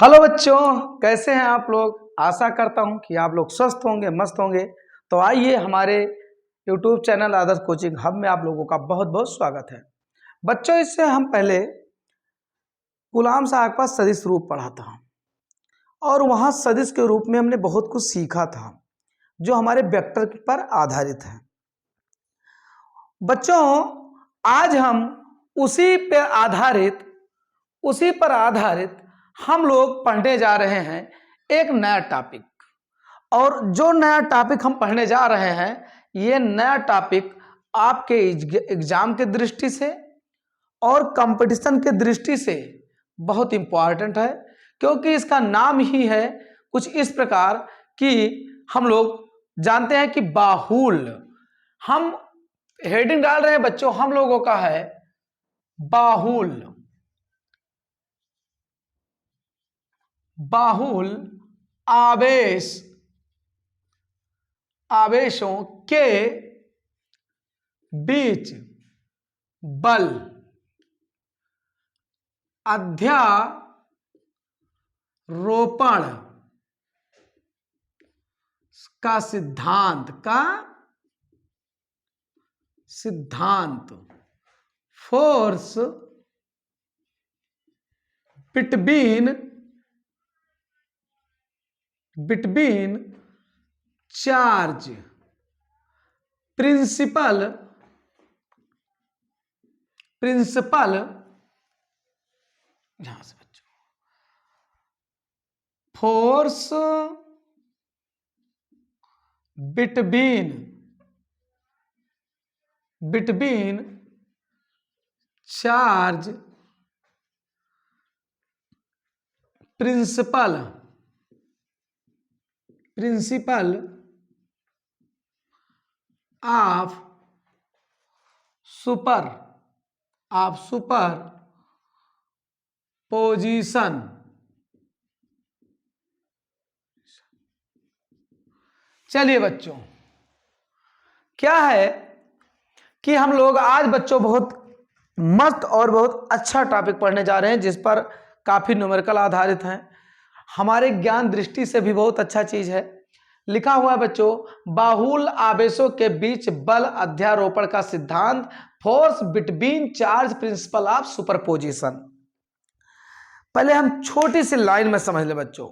Hello बच्चों, कैसे हैं आप लोग। आशा करता हूं कि आप लोग स्वस्थ होंगे, मस्त होंगे। तो आइए, हमारे YouTube चैनल आदर्श कोचिंग हब में आप लोगों का बहुत बहुत स्वागत है। बच्चों, इससे हम पहले गुलाम साहब का सदिश रूप पढ़ा था और वहां सदिश के रूप में हमने बहुत कुछ सीखा था जो हमारे वेक्टर पर आधारित है। बच्चों, आज हम उसी पर आधारित हम लोग पढ़ने जा रहे हैं एक नया टॉपिक। और जो नया टॉपिक हम पढ़ने जा रहे हैं, ये नया टॉपिक आपके एग्जाम के दृष्टि से और कंपटीशन के दृष्टि से बहुत इंपॉर्टेंट है, क्योंकि इसका नाम ही है कुछ इस प्रकार कि हम लोग जानते हैं कि बाहुल। हम हेडिंग डाल रहे हैं बच्चों, हम लोगों का है बाहुल। बाहुल आवेशों के बीच बल अध्यारोपण का सिद्धांत फोर्स बिटवीन चार्ज प्रिंसिपल यहां से बच्चों, force between charge principle of super position. चलिए बच्चों, क्या है कि हम लोग आज बच्चों बहुत मस्त और बहुत अच्छा टॉपिक पढ़ने जा रहे हैं, जिस पर काफी न्यूमेरिकल आधारित हैं, हमारे ज्ञान दृष्टि से भी बहुत अच्छा चीज है। लिखा हुआ है बच्चों, बाहुल आवेशों के बीच बल अध्यारोपण का सिद्धांत, force between charge principle of superposition. पहले हम छोटी सी लाइन में समझ ले बच्चों।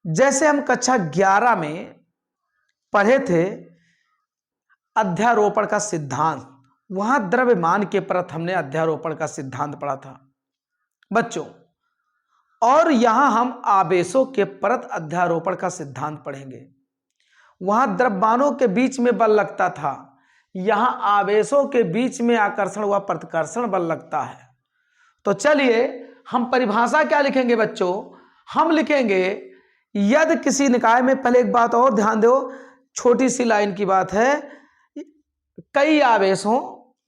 जैसे हम कक्षा 11 में पढ़े थे अध्यारोपण का सिद्धांत, वहां द्रव्यमान के प्रति हमने अध्यारोपण का सिद्धांत पढ़ा था बच्चों, और यहां हम आवेशों के प्रति अध्यारोपण का सिद्धांत पढ़ेंगे। वहां द्रव्यमानों के बीच में बल लगता था, यहां आवेशों के बीच में आकर्षण व प्रतिकर्षण बल लगता है। तो चलिए हम परिभाषा क्या लिखेंगे बच्चों, हम लिखेंगे यदि किसी निकाय में, पहले एक बात और ध्यान दो, छोटी सी लाइन की बात है, कई आवेश हो,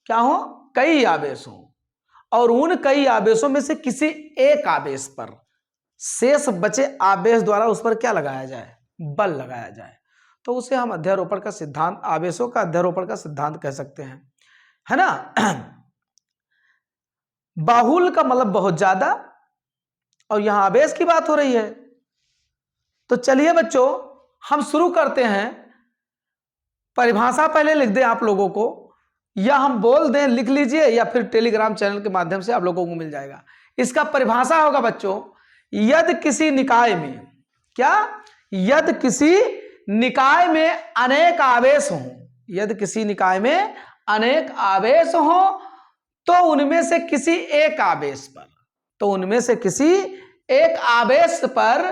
क्या हो, कई आवेश हो, और उन कई आवेशों में से किसी एक आवेश पर शेष बचे आवेश द्वारा उस पर क्या लगाया जाए, बल लगाया जाए, तो उसे हम अध्यारोपण का सिद्धांत, आवेशों का अध्यारोपण का सिद्धांत कह सकते हैं, है ना। बाहुल का मतलब बहुत ज्यादा, और यहां आवेश की बात हो रही है। तो चलिए बच्चों, हम शुरू करते हैं। परिभाषा पहले लिख दें आप लोगों को, या हम बोल दें, लिख लीजिए, या फिर टेलीग्राम चैनल के माध्यम से आप लोगों को मिल जाएगा। इसका परिभाषा होगा बच्चों, यदि किसी निकाय में, क्या, यदि किसी निकाय में अनेक आवेश हों, यदि किसी निकाय में अनेक आवेश हों, तो उनमें से किसी एक आवेश पर,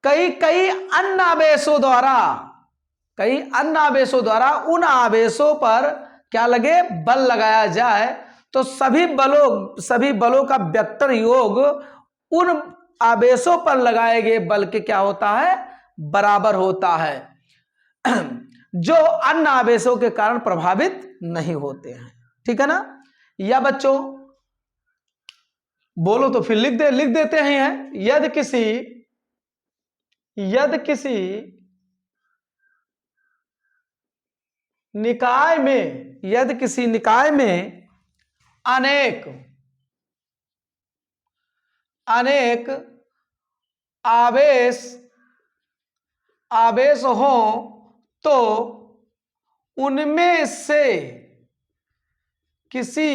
कई अन्य आवेशों द्वारा उन आवेशों पर क्या लगे, बल लगाया जाए, तो सभी बलों का वेक्टर योग उन आवेशों पर लगाए गए बल के क्या होता है, बराबर होता है, जो अन्य आवेशों के कारण प्रभावित नहीं होते हैं। ठीक है ना। या बच्चों बोलो तो फिर लिख देते हैं, यदि किसी निकाय में अनेक आवेश आवेश हो तो उनमें से किसी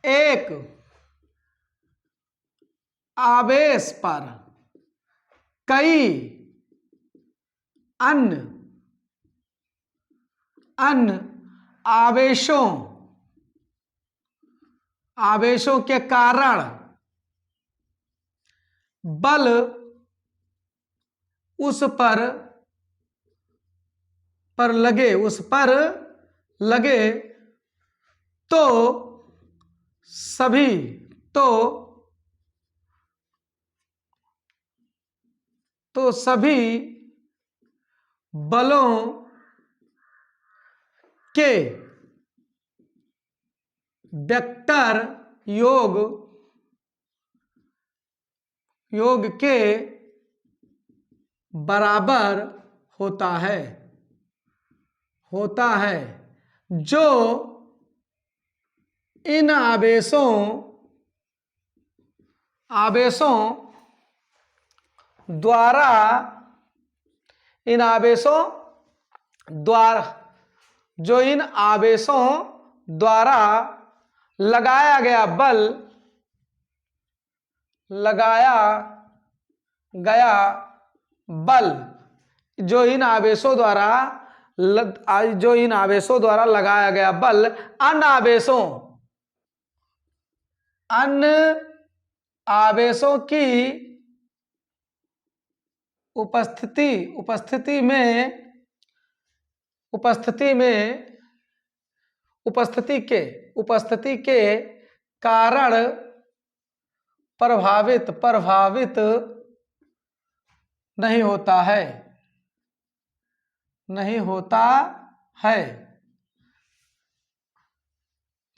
एक आवेश पर कई अन्य आवेशों के कारण बल उस पर लगे तो सभी बलों के वेक्टर योग के बराबर होता है जो इन आवेशों द्वारा लगाया गया बल जो इन आवेशों द्वारा लगाया गया बल अन्य आवेशों की उपस्थिति के कारण प्रभावित नहीं होता है।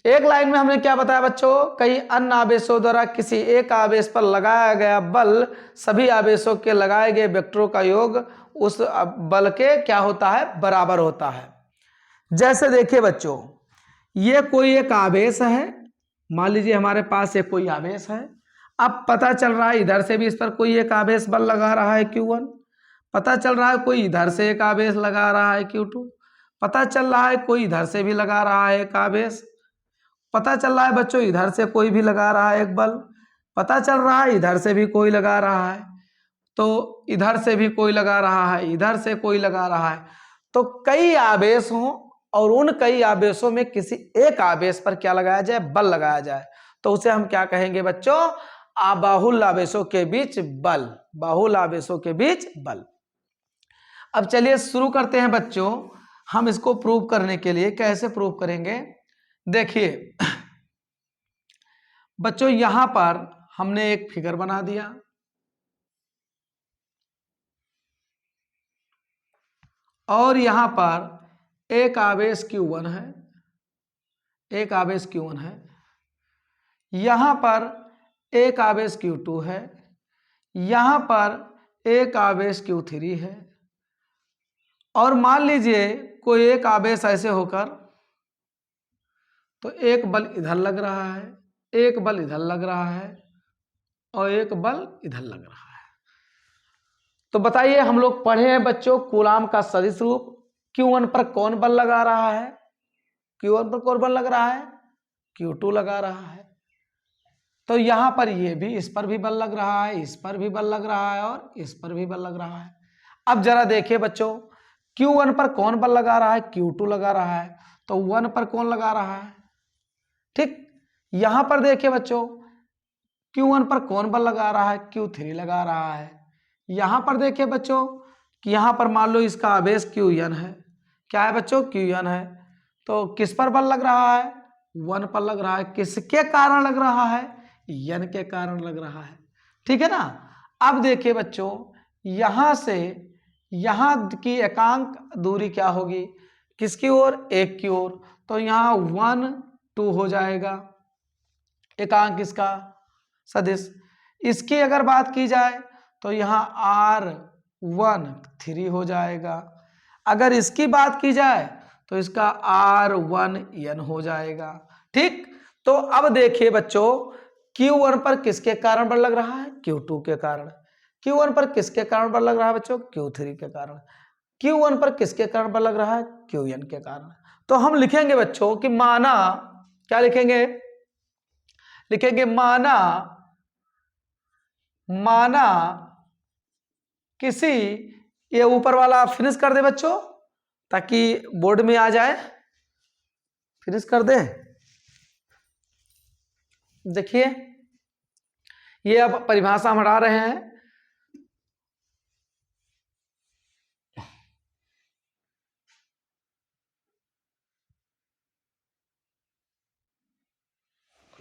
एक लाइन में हमने क्या बताया बच्चों, कई अन्य आवेशों द्वारा किसी एक आवेश पर लगाया गया बल सभी आवेशों के लगाए गए वेक्टरों का योग उस बल के क्या होता है, बराबर होता है। जैसे देखिए बच्चों, ये कोई एक आवेश है, मान लीजिए हमारे पास ये कोई आवेश है। अब पता चल रहा है इधर से भी इस पर कोई एक आवेश बल लगा रहा है Q1, पता चल रहा है कोई इधर से एक आवेश लगा रहा है Q2, पता चल रहा है कोई इधर से भी लगा रहा है एक आवेश, पता चल रहा है बच्चों इधर से कोई भी लगा रहा है एक बल, पता चल रहा है इधर से भी कोई लगा रहा है, तो इधर से भी कोई लगा रहा है, इधर से कोई लगा रहा है। तो कई आवेश हों और उन कई आवेशों में किसी एक आवेश पर क्या लगाया जाए, बल लगाया जाए, तो उसे हम क्या कहेंगे बच्चों, बाहुल्य आवेशों के बीच बल, बाहुल्य आवेशों के बीच बल। अब चलिए शुरू करते हैं बच्चों, हम इसको प्रूव करने के लिए कैसे प्रूव करेंगे। देखिए बच्चों, यहां पर हमने एक फिगर बना दिया और यहां पर एक आवेश Q1 है, एक आवेश Q1 है, यहां पर एक आवेश Q2 है, यहां पर एक आवेश Q3 है, और मान लीजिए कोई एक आवेश ऐसे होकर, तो एक बल इधर लग रहा है, एक बल इधर लग रहा है और एक बल इधर लग रहा है। तो बताइए, हम लोग पढ़े हैं बच्चों कूलाम का सदिश रूप, Q1 पर कौन बल लगा रहा है, Q1 पर कौन बल लग रहा है, Q2 लगा रहा है। तो यहां पर ये भी, इस पर भी बल लग रहा है, इस पर भी बल लग रहा है और इस पर भी बल लग रहा है। अब जरा देखिए बच्चों, Q1 पर कौन बल लगा रहा है, Q2 लगा रहा है, तो 1 पर कौन लगा रहा है, ठीक। यहां पर देखिए बच्चों, Q1 पर कौन बल लगा रहा है, Q3 लगा रहा है। यहां पर देखिए बच्चों कि यहां पर मान लो इसका आवेश Qn है, क्या है बच्चों, Qn है, तो किस पर बल लग रहा है, 1 पर लग रहा है। किसके कारण लग रहा है, n के कारण लग रहा है, ठीक है ना। अब देखिए बच्चों, यहां से यहां की एकांक दूरी क्या होगी, किसकी ओर, एक की ओर, तो यहां 1 2 हो जाएगा एकांक इसका सदिश। इसकी अगर बात की जाए तो यहाँ R1 3 हो जाएगा। अगर इसकी बात की जाए तो इसका R1n हो जाएगा, ठीक। तो अब देखिए बच्चों, Q1 पर किसके कारण बल लग रहा है, Q2 के कारण। Q1 पर किसके कारण बल लग रहा है बच्चों? Q3 के कारण। Q1 पर किसके कारण बल लग रहा है? Qn के कारण। तो हम लिखेंगे बच्चों कि माना, क्या लिखेंगे? लिखेंगे माना किसी, ये ऊपर वाला फिनिश कर दे बच्चों ताकि बोर्ड में आ जाए, फिनिश कर दे। देखिए ये अब परिभाषा हम हटा रहे हैं।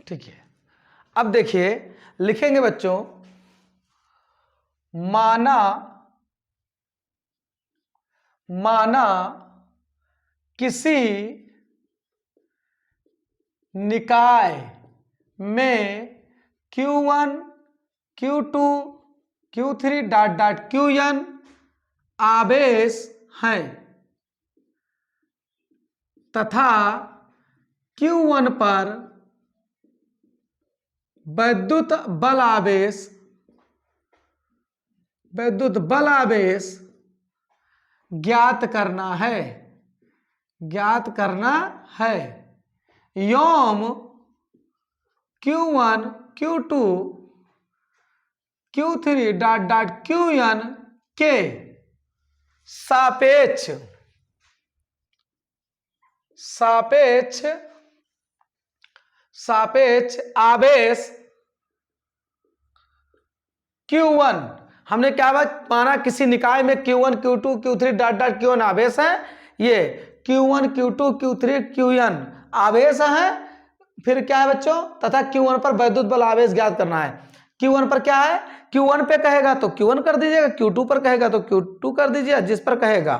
ठीक है, अब देखिए लिखेंगे बच्चों माना किसी निकाय में Q1 Q2 Q3 dot dot Qn आवेश हैं तथा Q1 पर विद्युत बल आवेश ज्ञात करना है योम Q1 Q2 Q3 dot dot Qn के सापेक्ष आवेश Q1, हमने क्या माना? किसी निकाय में Q1 Q2 Q3 dot dot Qn आवेश है। ये Q1 Q2 Q3 Qn आवेश है। फिर क्या है बच्चों? तथा Q1 पर विद्युत बल आवेश ज्ञात करना है। Q1 पर क्या है? Q1 पे कहेगा तो Q1 कर दीजिएगा, Q2 पर कहेगा तो Q2 कर दीजिए, जिस पर कहेगा।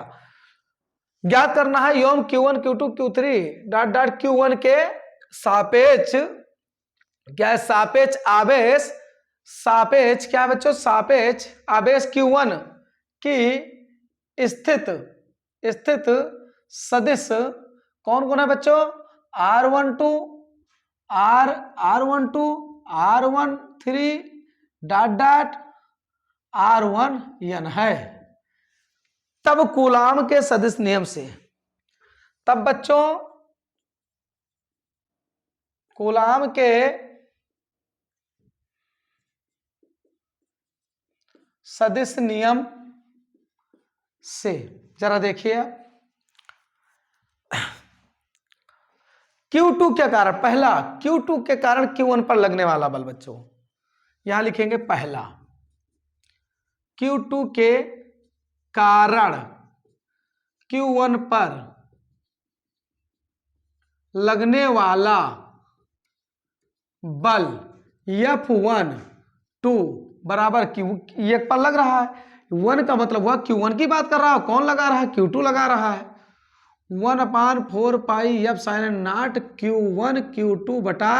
ज्ञात करना है योम Q1 Q2 Q3 dot dot Qn के सापेक्ष, क्या है? सापेक्ष क्या है बच्चों? सापेक्ष आवेश Q1 की स्थित सदिश कौन कौन है बच्चों? R12 R13 dot dot R1n है। तब कूलाम के सदिश नियम से, तब बच्चों कूलाम के सदिश नियम से, जरा देखिए Q2 के कारण, पहला Q2 के कारण Q1 पर लगने वाला बल बच्चों, यहां लिखेंगे पहला Q2 के कारण Q1 पर लगने वाला बल F12 बराबर Q, एक पर लग रहा है, 1 का मतलब वह Q1 की बात कर रहा है। कौन लगा रहा है? Q2 लगा रहा है। 1/4 pi epsilon not Q1 Q2 बटा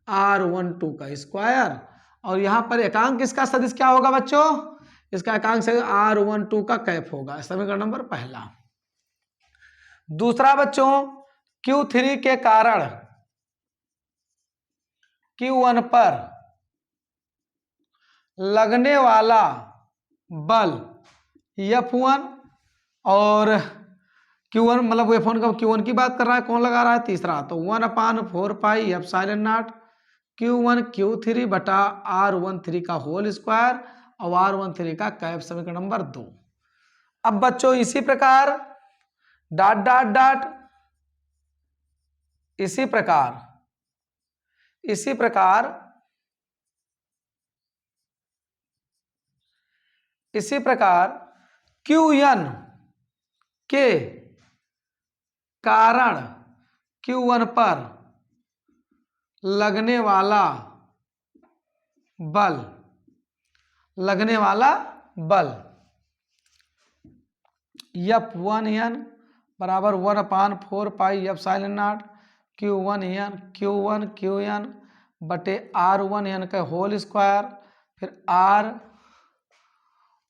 R12 का स्क्वायर। और यहां पर एकांक इसका सदिश क्या होगा बच्चों? इसका एकांक से R12 का कैप होगा। समीकरण नंबर पहला। दूसरा बच्चों Q3 के कारण Q1 पर लगने वाला बल F1, और Q1 मतलब F1 का Q1 की बात कर रहा है, कौन लगा रहा है? तीसरा, तो 1/4 pi epsilon not Q1 Q3 बटा R13 का होल स्क्वायर और R13 का कैप। समीकरण नंबर 2। अब बच्चों इसी प्रकार डॉट डॉट डॉट इसी प्रकार Qn के कारण Q1 पर लगने वाला बल F1n बराबर 1/4 पाई एप्सिलॉन नॉट Q1Qn बटे R1n का होल स्क्वायर, फिर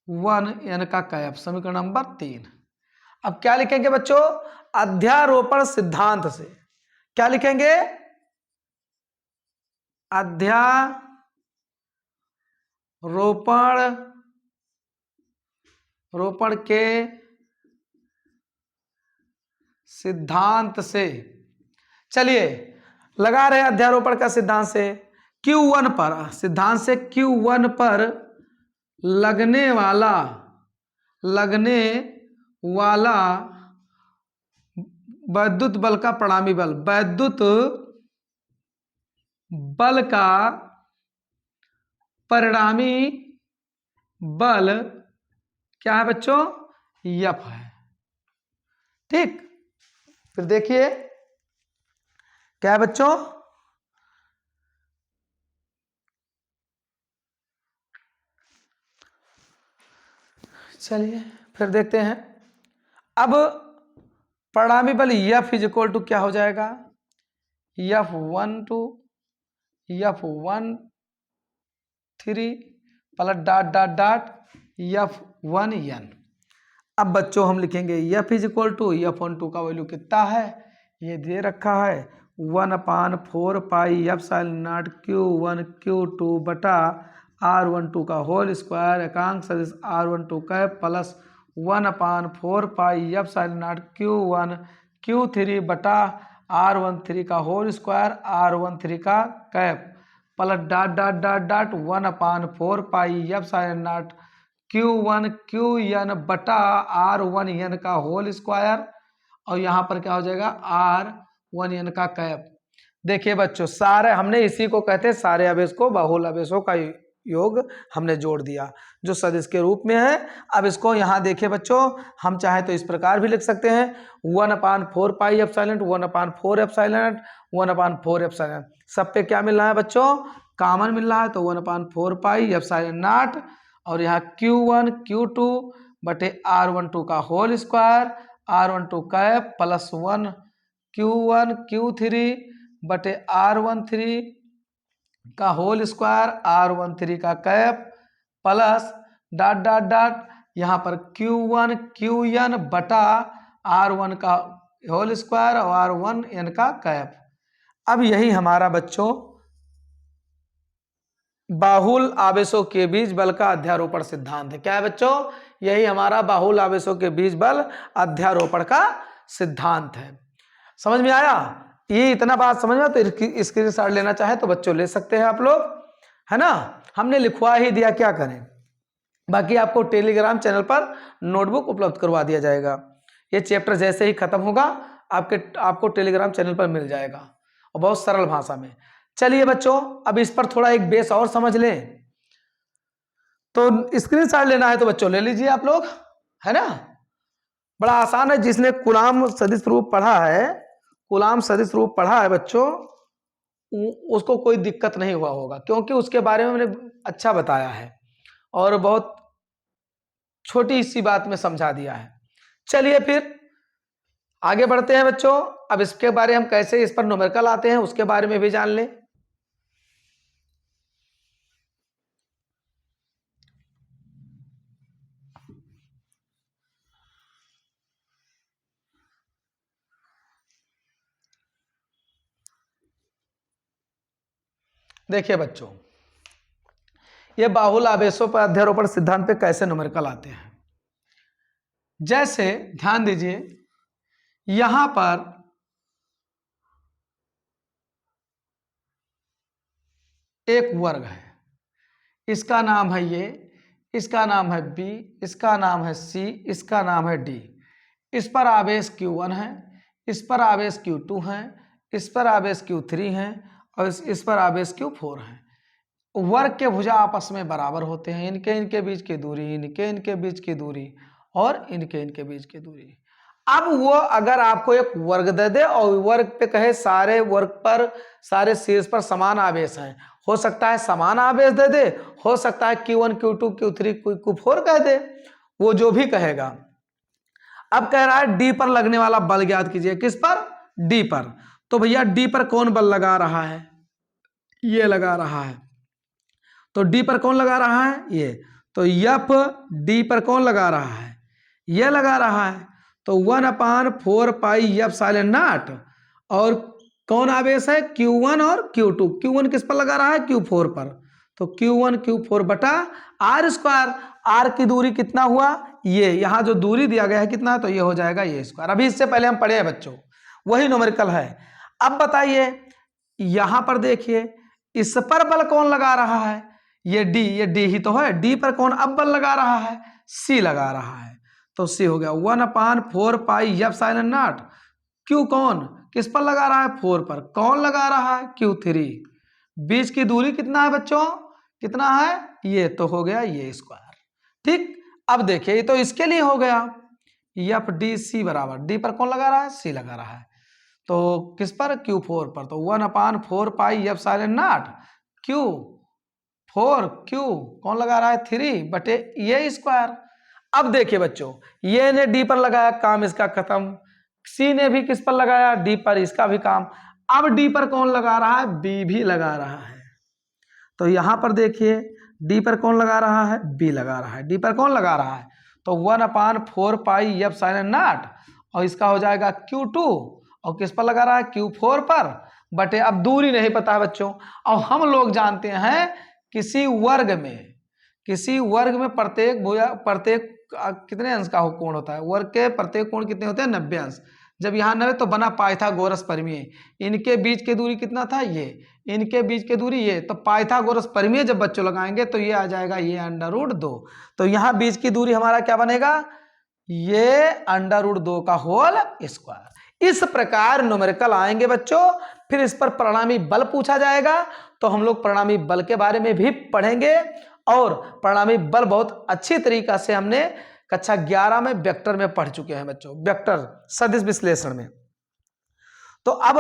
R1n का कैप। समीकरण नंबर 3। अब क्या लिखेंगे बच्चों? अध्यारोपण सिद्धांत से क्या लिखेंगे? अध्यारोपण रोपण के सिद्धांत से, चलिए लगा रहे अध्यारोपण का सिद्धांत से Q1 पर, सिद्धांत से Q1 पर लगने वाला वैद्युत बल का परिणामी बल, वैद्युत बल का परिणामी बल क्या है बच्चों? F है। ठीक, फिर देखिए क्या है बच्चों? चलिए फिर देखते हैं। अब परिणामी बल F इज इक्वल टू क्या हो जाएगा? F1 to F13 plus dot dot dot F1n। अब बच्चों हम लिखेंगे F is equal to F12 का वैल्यू कितना है, ये दे रखा है 1/4 पाई एप्सिलॉन Q1 Q2 बटा R12 का होल स्क्वायर एकांक सदिश R12 का plus 1/4 pi epsilon Q1 Q3 बटा R13 का होल स्क्वायर R13 का cap plus dot dot dot dot 1/4 pi epsilon Q1 Qn बटा R1n का होल स्क्वायर और यहाँ पर क्या हो जाएगा R1n का कैप। देखिए बच्चों, सारे हमने इसी को कहते हैं सारे आवेश को बाहुल आवेशों का योग हमने जोड़ दिया जो सदिश के रूप में है। अब इसको यहाँ देखिए बच्चों, हम चाहे तो इस प्रकार भी लिख सकते हैं 1/4 पाई एप्सिलॉन 1/4 एप्सिलॉन 1/4 एप्सिलॉन। सब पे क्या मिल रहा है बच्चों? कॉमन मिल रहा है, तो 1/4 पाई एप्सिलॉन नॉट और यहाँ Q1 Q2 बटे R12 का whole square R12 cap plus 1 Q1 Q3 बटे R13 का होल स्क्वायर R13 का cap plus dot dot dot यहाँ पर Q1 Qn बटा R1 का होल स्क्वायर और R1n का कैप। अब यही हमारा बच्चों बाहुल आवेशों के बीच बल का अध्यारोपण सिद्धांत है। क्या है बच्चों? यही हमारा बाहुल आवेशों के बीच बल अध्यारोपण का सिद्धांत है। समझ में आया? ये इतना बात समझ में, तो स्क्रीनशॉट लेना चाहे तो बच्चों ले सकते हैं आप लोग, है ना। हमने लिखवा ही दिया, क्या करें। बाकी आपको टेलीग्राम चैनल पर नोटबुक उपलब्ध करवा दिया जाएगा। ये चैप्टर जैसे ही खत्म होगा आपको टेलीग्राम चैनल पर मिल जाएगा और बहुत सरल भाषा में। चलिए बच्चों, अब इस पर थोड़ा एक बेस और समझ लें। तो स्क्रीनशॉट लेना है तो बच्चों ले लीजिए आप लोग, है ना। बड़ा आसान है। जिसने कूलाम सदिश रूप पढ़ा है, कूलाम सदिश रूप पढ़ा है बच्चों, उसको कोई दिक्कत नहीं हुआ होगा, क्योंकि उसके बारे में मैंने अच्छा बताया है और बहुत छोटी सी बात में समझा दिया है। चलिए फिर आगे बढ़ते हैं बच्चों। अब इसके बारे में हम कैसे इस पर न्यूमेरिकल आते हैं उसके बारे में भी जान लें। देखिए बच्चों, ये बाहुल आवेशों पर अध्यारोपण सिद्धांत पे कैसे न्यूमेरिकल आते हैं। जैसे ध्यान दीजिए, यहां पर एक वर्ग है, इसका नाम है ये, इसका नाम है B, इसका नाम है C, इसका नाम है D। इस पर आवेश Q1 है, इस पर आवेश Q2 है, इस पर आवेश Q3 है और इस पर आवेश Q4 है। वर्ग के भुजा आपस में बराबर होते हैं, इनके बीच की दूरी, इनके बीच की दूरी और इनके बीच की दूरी। अब वो अगर आपको एक वर्ग दे दे और वर्ग पे कहे सारे वर्ग पर, सारे शीर्ष पर समान आवेश हैं, हो सकता है समान आवेश दे दे, हो सकता है Q1 Q2 Q3 Q4 कह दे, वो जो भी कहेगा। अब कह रहा है D पर लगने वाला बल ज्ञात कीजिए। किस पर? D पर। तो भैया D पर कौन बल लगा रहा है? ये लगा रहा है। तो D पर कौन लगा रहा है? ये। तो F D पर कौन लगा रहा है? ये लगा रहा है। तो 1/4 पाई एप्सिलॉन नॉट और कौन आवेश है? Q1 और Q2। Q1 किस पर लगा रहा है? Q4 पर। तो Q1 Q4 बटा R स्क्वायर। आर की दूरी कितना हुआ, ये यहाँ जो दूरी दिया गया है कितना, तो ये हो जाएगा ये स्क्वायर। अभी इससे पहले हम पढ़े हैं बच्चों, वही न्यूमेरिकल है। अब बताइए यहां पर देखिए इस पर बल कौन लगा रहा है, ये डी ही तो है, डी पर कौन अब बल लगा रहा है, सी लगा रहा है। तो सी हो गया 1/4 pi F sine not. Q कौन किस पर लगा रहा है, 4 पर। कौन लगा रहा है, Q3। बीच की दूरी कितना है बच्चों, कितना है, ये तो हो गया ये स्क्वायर। ठीक, अब देखिए तो इसके लिए हो गया एफ डी सी बराबर, डी पर कौन लगा रहा है, सी लगा रहा है, तो किस पर, Q4 पर। तो 1/4 pi F sine not Q4, Q कौन लगा रहा है, 3 बटे ये स्क्वायर। अब देखिए बच्चों ये ने डी पर लगाया, काम इसका खत्म। सी ने भी किस पर लगाया, डी पर, इसका भी काम। अब डी पर कौन लगा रहा है, बी भी लगा रहा है। तो यहां पर देखिए डी पर कौन लगा रहा है, बी लगा रहा है। डी पर कौन लगा रहा है, तो 1/4 पाई एफ साइन नॉट, और इसका हो जाएगा Q2, और किस पर लगा रहा है, Q4 पर, बटे अब दूरी नहीं पता है बच्चों। और हम लोग जानते हैं किसी वर्ग में प्रत्येक कितने अंश का कोण होता है, वर्ग के प्रत्येक कोण कितने होते हैं, 90 अंश। जब यहाँ 90 तो बना पाइथागोरस प्रमेय। इनके बीच की दूरी कितना था, ये, इनके बीच की दूरी ये, तो पाइथागोरस प्रमेय जब बच्चों लगाएंगे तो ये आ जाएगा ये √2। तो यहाँ बीच की दूरी हमारा क्या बनेगा, ये √2 का होल स्क्वायर। इस प्रकार न्यूमेरिकल आएंगे बच्चों। फिर इस पर परिणामी बल पूछा जाएगा, तो हम लोग परिणामी बल के बारे में भी पढ़ेंगे। और परिणामी बल बहुत अच्छी तरीका से हमने कक्षा 11 में वेक्टर में पढ़ चुके हैं बच्चों, वेक्टर सदिश विश्लेषण में। तो अब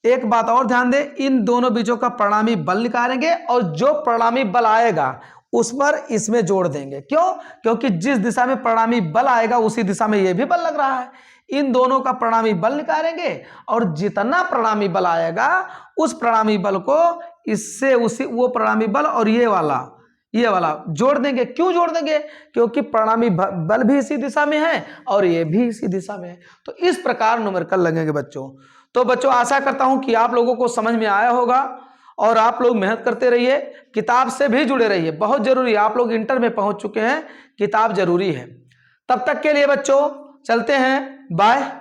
एक बात और ध्यान दें, इन दोनों बीजों का परिणामी बल निकालेंगे और जो परिणामी बल आएगा उस पर इसमें जोड़ देंगे। क्यों, क्योंकि जिस दिशा में परिणामी बल आएगा उसी दिशा में ये भी बल लग रहा है। इन दोनों का परिणामी बल निकालेंगे और जितना परिणामी बल आएगा उस परिणामी बल को इससे उसी वो परिणामी बल और ये वाला जोड़ देंगे। क्यों जोड़ देंगे, क्योंकि परिणामी बल भी इसी दिशा में है और ये भी इसी दिशा में है। तो इस प्रकार न्यूमेरिकल लगेंगे बच्चों। तो बच्चों आशा करता हूं कि आप लोगों को समझ में आया होगा और आप लोग मेहनत करते रहिए, किताब से भी जुड़े रहिए, बहुत जरूरी है। आप लोग इंटर में पहुंच चुके हैं, किताब जरूरी है। तब तक के लिए बच्चों चलते हैं, बाय।